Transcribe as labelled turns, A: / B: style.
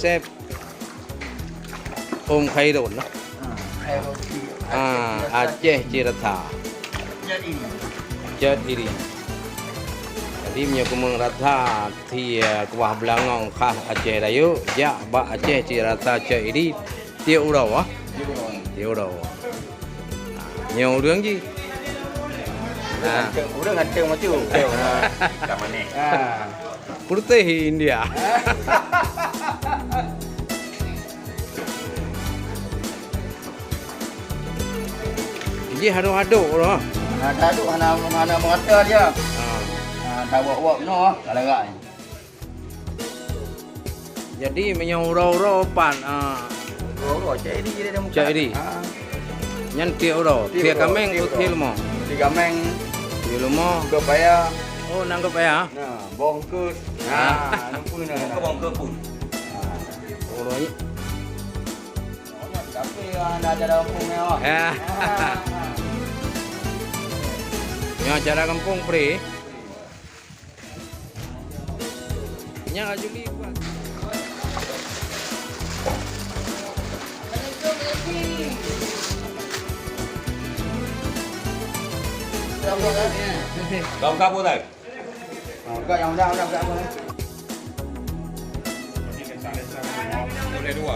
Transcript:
A: resep Om Khairul lah. Aceh Cirata. Jad iri. Jadi menyokong rata thì kuah belangong khah Aceh Dayu, ja ba Aceh Cirata Jad iri tiêu đầu á. Tiêu đầu. Nhiều đường gì?
B: Udah ngaceng macam tu. Kamu ni.
A: Putih India. Jadi haduk-haduk loh.
B: Haduk mana mengata dia. Dah buat no, kalau enggak.
A: Jadi menyau-rau pan.
B: Cak ini dia muka.
A: Cak ini. Nyan tiok Tia kameng putih lemah.
B: Di kameng.
A: Tia lemah.
B: Kepaya.
A: Oh nanggap ya.
B: Nah, bongkut. Nampun dah. Bongkut pun.
A: Oh ini.
B: Tapi anda ada kampung ni.
A: Ya cara kampung pre. Nya ajuli buat.
B: Kau kapu tak? Kau yang dah apa?
C: Boleh dua.